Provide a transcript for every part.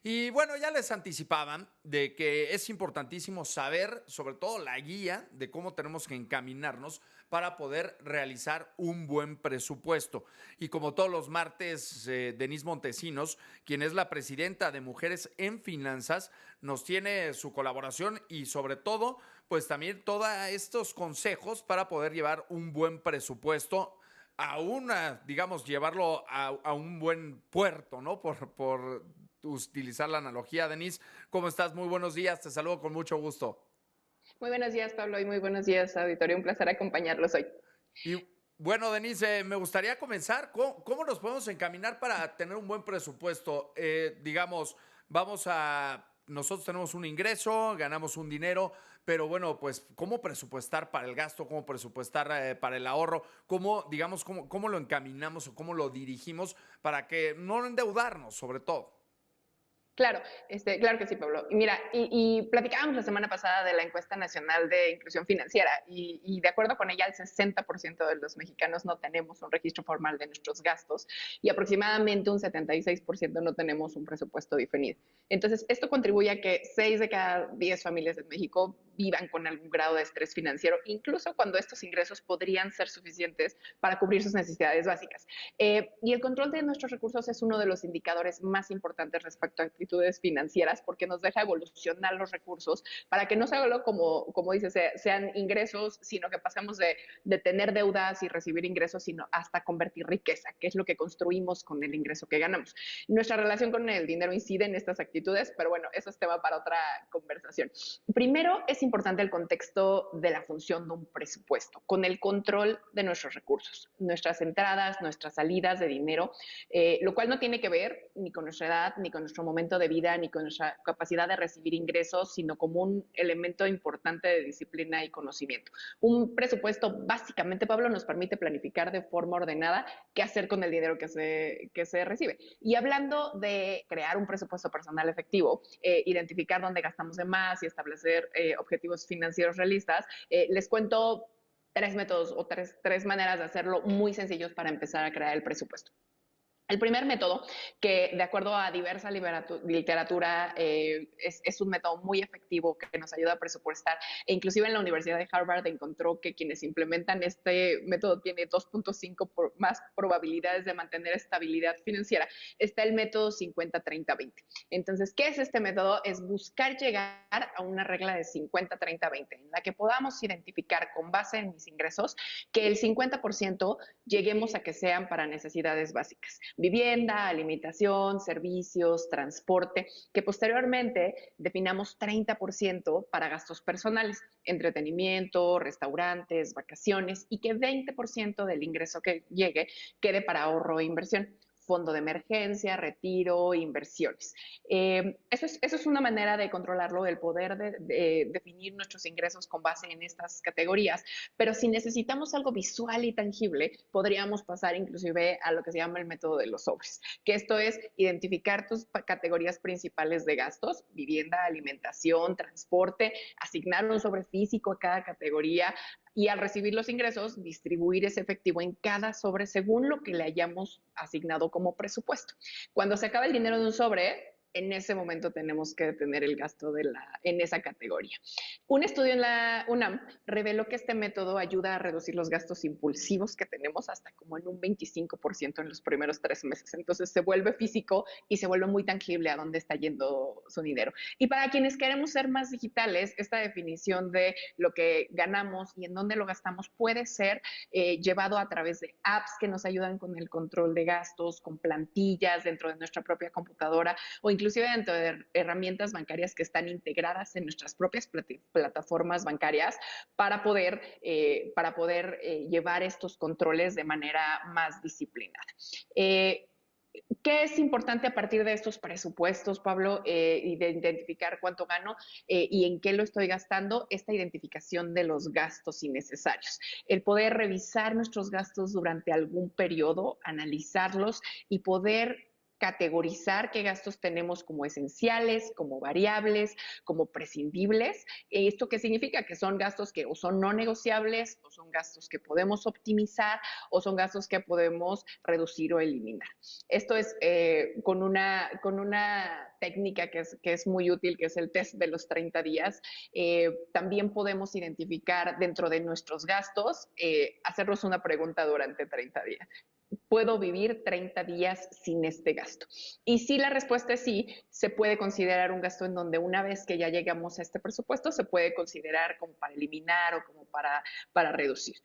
Y bueno, ya les anticipaban de que es importantísimo saber, sobre todo la guía de cómo tenemos que encaminarnos para poder realizar un buen presupuesto. Y como todos los martes, Denise Montesinos, quien es la presidenta de Mujeres en Finanzas, nos tiene su colaboración y sobre todo, pues también todos estos consejos para poder llevar un buen presupuesto a una, digamos, llevarlo a un buen puerto, ¿no? Por utilizar la analogía. Denise, ¿cómo estás? Muy buenos días, te saludo con mucho gusto. Muy buenos días, Pablo, y muy buenos días, auditorio. Un placer acompañarlos hoy. Y bueno, Denise, me gustaría comenzar. ¿Cómo nos podemos encaminar para tener un buen presupuesto? Digamos, nosotros tenemos un ingreso, ganamos un dinero, pero bueno, pues, ¿cómo presupuestar para el gasto? ¿Cómo presupuestar para el ahorro? ¿Cómo lo encaminamos o cómo lo dirigimos para que no endeudarnos, sobre todo? Claro, claro que sí, Pablo. Y mira, y platicábamos la semana pasada de la encuesta nacional de inclusión financiera y de acuerdo con ella, el 60% de los mexicanos no tenemos un registro formal de nuestros gastos y aproximadamente un 76% no tenemos un presupuesto definido. Entonces, esto contribuye a que 6 de cada 10 familias en México vivan con algún grado de estrés financiero, incluso cuando estos ingresos podrían ser suficientes para cubrir sus necesidades básicas. Y el control de nuestros recursos es uno de los indicadores más importantes respecto a actitudes financieras porque nos deja evolucionar los recursos para que no solo, como dices, sean ingresos, sino que pasemos de tener deudas y recibir ingresos, sino hasta convertir riqueza, que es lo que construimos con el ingreso que ganamos. Nuestra relación con el dinero incide en estas actitudes, pero bueno, eso es tema para otra conversación. Primero, es importante el contexto de la función de un presupuesto, con el control de nuestros recursos, nuestras entradas, nuestras salidas de dinero, lo cual no tiene que ver ni con nuestra edad, ni con nuestro momento de vida, ni con nuestra capacidad de recibir ingresos, sino como un elemento importante de disciplina y conocimiento. Un presupuesto, básicamente, Pablo, nos permite planificar de forma ordenada qué hacer con el dinero que se recibe. Y hablando de crear un presupuesto personal efectivo, identificar dónde gastamos de más y establecer objetivos financieros realistas, les cuento tres métodos o tres maneras de hacerlo muy sencillos para empezar a crear el presupuesto. El primer método, que de acuerdo a diversa literatura es un método muy efectivo que nos ayuda a presupuestar, e inclusive en la Universidad de Harvard encontró que quienes implementan este método tiene 2.5 más probabilidades de mantener estabilidad financiera, está el método 50-30-20. Entonces, ¿qué es este método? Es buscar llegar a una regla de 50-30-20, en la que podamos identificar con base en mis ingresos que el 50% lleguemos a que sean para necesidades básicas: vivienda, alimentación, servicios, transporte, que posteriormente definamos 30% para gastos personales, entretenimiento, restaurantes, vacaciones, y que 20% del ingreso que llegue quede para ahorro e inversión: fondo de emergencia, retiro, inversiones. Eso es una manera de controlarlo, el poder de definir nuestros ingresos con base en estas categorías, pero si necesitamos algo visual y tangible, podríamos pasar inclusive a lo que se llama el método de los sobres, que esto es identificar tus categorías principales de gastos: vivienda, alimentación, transporte, asignar un sobre físico a cada categoría, y al recibir los ingresos, distribuir ese efectivo en cada sobre según lo que le hayamos asignado como presupuesto. Cuando se acaba el dinero de un sobre, en ese momento tenemos que detener el gasto en esa categoría. Un estudio en la UNAM reveló que este método ayuda a reducir los gastos impulsivos que tenemos hasta como en un 25% en los primeros 3 meses. Entonces se vuelve físico y se vuelve muy tangible a dónde está yendo su dinero. Y para quienes queremos ser más digitales, esta definición de lo que ganamos y en dónde lo gastamos puede ser llevado a través de apps que nos ayudan con el control de gastos, con plantillas dentro de nuestra propia computadora, o inclusive dentro de herramientas bancarias que están integradas en nuestras propias plataformas bancarias para poder llevar estos controles de manera más disciplinada. Eh, ¿Qué es importante a partir de estos presupuestos, Pablo, y de identificar cuánto gano y en qué lo estoy gastando? Esta identificación de los gastos innecesarios, el poder revisar nuestros gastos durante algún periodo, analizarlos y poder categorizar qué gastos tenemos como esenciales, como variables, como prescindibles. ¿Esto qué significa? Que son gastos que o son no negociables, o son gastos que podemos optimizar, o son gastos que podemos reducir o eliminar. Esto es con una técnica que es muy útil, que es el test de los 30 días. También podemos identificar dentro de nuestros gastos, hacernos una pregunta durante 30 días. ¿Puedo vivir 30 días sin este gasto? Y si la respuesta es sí, se puede considerar un gasto en donde una vez que ya llegamos a este presupuesto, se puede considerar como para eliminar o como para reducir.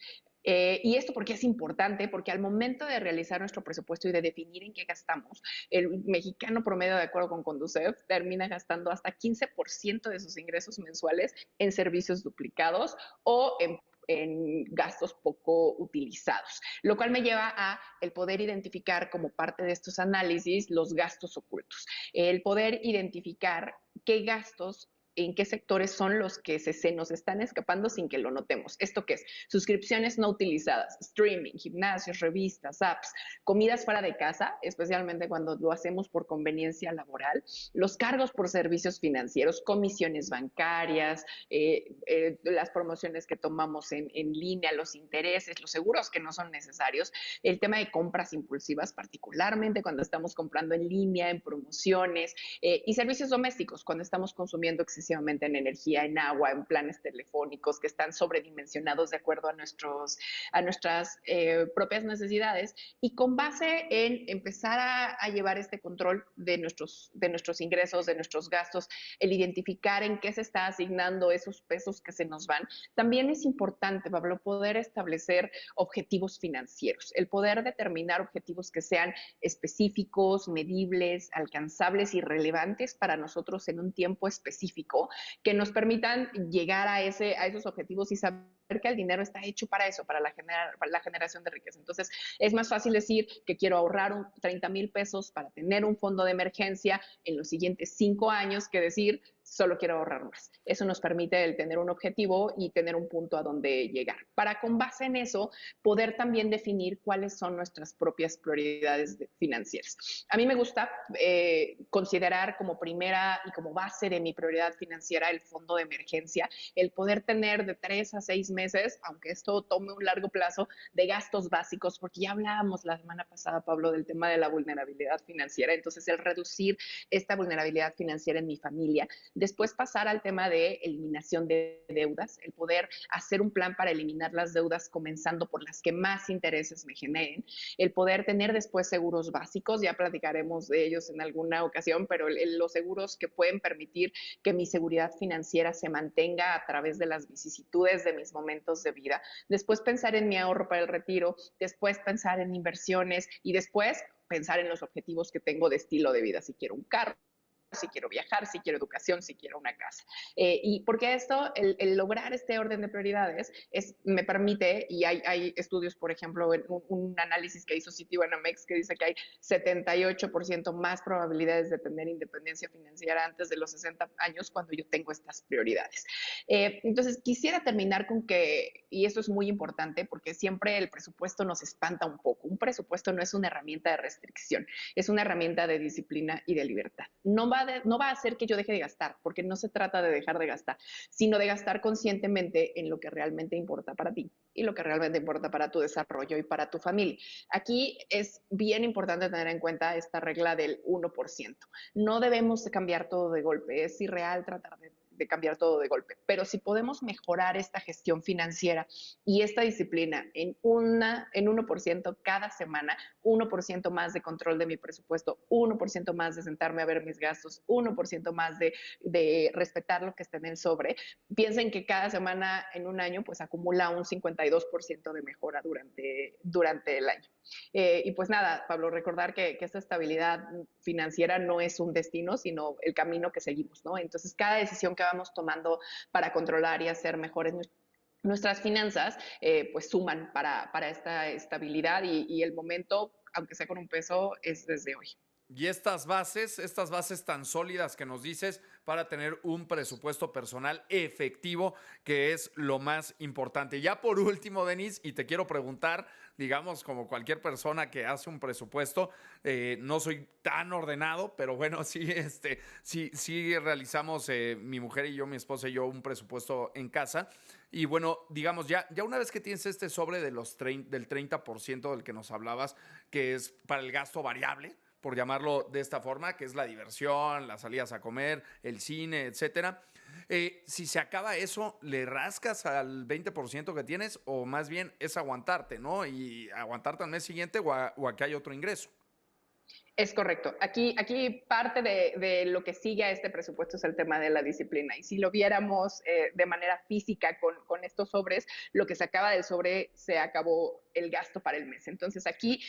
Y esto porque es importante, porque al momento de realizar nuestro presupuesto y de definir en qué gastamos, el mexicano promedio, de acuerdo con Conducef, termina gastando hasta 15% de sus ingresos mensuales en servicios duplicados o en gastos poco utilizados, lo cual me lleva a el poder identificar como parte de estos análisis los gastos ocultos, el poder identificar qué gastos en qué sectores son los que se nos están escapando sin que lo notemos. ¿Esto qué es? Suscripciones no utilizadas, streaming, gimnasios, revistas, apps, comidas fuera de casa, especialmente cuando lo hacemos por conveniencia laboral, los cargos por servicios financieros, comisiones bancarias, las promociones que tomamos en línea, los intereses, los seguros que no son necesarios, el tema de compras impulsivas, particularmente cuando estamos comprando en línea, en promociones, y servicios domésticos, cuando estamos consumiendo excesivamente en energía, en agua, en planes telefónicos que están sobredimensionados de acuerdo a nuestras propias necesidades, y con base en empezar a llevar este control de nuestros ingresos, de nuestros gastos, el identificar en qué se está asignando esos pesos que se nos van. También es importante, Pablo, poder establecer objetivos financieros, el poder determinar objetivos que sean específicos, medibles, alcanzables y relevantes para nosotros en un tiempo específico, que nos permitan llegar a esos objetivos y saber que el dinero está hecho para eso, para la generación de riqueza. Entonces, es más fácil decir que quiero ahorrar 30,000 pesos para tener un fondo de emergencia en los siguientes 5 años que decir solo quiero ahorrar más. Eso nos permite el tener un objetivo y tener un punto a donde llegar. Para con base en eso, poder también definir cuáles son nuestras propias prioridades financieras. A mí me gusta considerar como primera y como base de mi prioridad financiera el fondo de emergencia, el poder tener de 3 a 6 meses, aunque esto tome un largo plazo, de gastos básicos, porque ya hablábamos la semana pasada, Pablo, del tema de la vulnerabilidad financiera. Entonces, el reducir esta vulnerabilidad financiera en mi familia. Después pasar al tema de eliminación de deudas, el poder hacer un plan para eliminar las deudas comenzando por las que más intereses me generen, el poder tener después seguros básicos, ya platicaremos de ellos en alguna ocasión, pero los seguros que pueden permitir que mi seguridad financiera se mantenga a través de las vicisitudes de mis momentos de vida, después pensar en mi ahorro para el retiro, después pensar en inversiones y después pensar en los objetivos que tengo de estilo de vida, si quiero un carro, si quiero viajar, si quiero educación, si quiero una casa. Y porque esto, el lograr este orden de prioridades, me permite, y hay estudios, por ejemplo, un análisis que hizo Citibanamex que dice que hay 78% más probabilidades de tener independencia financiera antes de los 60 años cuando yo tengo estas prioridades. Entonces, quisiera terminar con que, y esto es muy importante, porque siempre el presupuesto nos espanta un poco. Un presupuesto no es una herramienta de restricción, es una herramienta de disciplina y de libertad. No va a hacer que yo deje de gastar, porque no se trata de dejar de gastar, sino de gastar conscientemente en lo que realmente importa para ti y lo que realmente importa para tu desarrollo y para tu familia. Aquí es bien importante tener en cuenta esta regla del 1%. No debemos cambiar todo de golpe, es irreal tratar de cambiar todo de golpe, pero si podemos mejorar esta gestión financiera y esta disciplina en 1% cada semana, 1% más de control de mi presupuesto, 1% más de sentarme a ver mis gastos, 1% más de respetar lo que está en el sobre, piensen que cada semana en un año pues acumula un 52% de mejora durante el año. Y pues nada, Pablo, recordar que esta estabilidad financiera no es un destino, sino el camino que seguimos, ¿no? Entonces, cada decisión que vamos tomando para controlar y hacer mejores nuestras finanzas, pues suman para esta estabilidad y el momento, aunque sea con un peso, es desde hoy. Y estas bases tan sólidas que nos dices para tener un presupuesto personal efectivo, que es lo más importante. Ya por último, Denise, y te quiero preguntar, digamos, como cualquier persona que hace un presupuesto, no soy tan ordenado, pero bueno, sí, sí realizamos, mi mujer y yo, mi esposa y yo, un presupuesto en casa. Y bueno, digamos, ya una vez que tienes este sobre de del 30% del que nos hablabas, que es para el gasto variable, por llamarlo de esta forma, que es la diversión, las salidas a comer, el cine, etcétera. Si se acaba eso, ¿le rascas al 20% que tienes o más bien es aguantarte, ¿no? Y aguantarte al mes siguiente o a que hay otro ingreso? Es correcto. Aquí parte de lo que sigue a este presupuesto es el tema de la disciplina. Y si lo viéramos de manera física con estos sobres, lo que se acaba del sobre se acabó el gasto para el mes. Entonces aquí,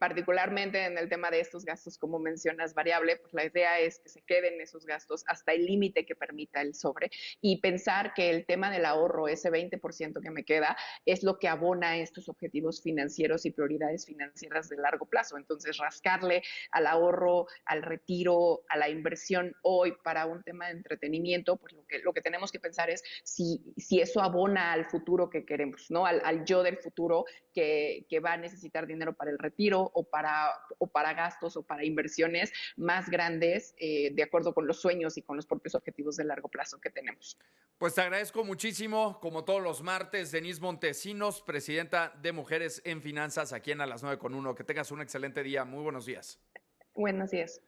particularmente en el tema de estos gastos, como mencionas, variable, pues la idea es que se queden esos gastos hasta el límite que permita el sobre y pensar que el tema del ahorro, ese 20% que me queda, es lo que abona estos objetivos financieros y prioridades financieras de largo plazo. Entonces, rascarle al ahorro, al retiro, a la inversión hoy para un tema de entretenimiento, pues lo que tenemos que pensar es si eso abona al futuro que queremos, ¿no? Al yo del futuro que va a necesitar dinero para el retiro o para gastos o para inversiones más grandes, de acuerdo con los sueños y con los propios objetivos de largo plazo que tenemos. Pues te agradezco muchísimo, como todos los martes, Denise Montesinos, presidenta de Mujeres en Finanzas, aquí en A las 9 con 1. Que tengas un excelente día. Muy buenos días. Buenos días.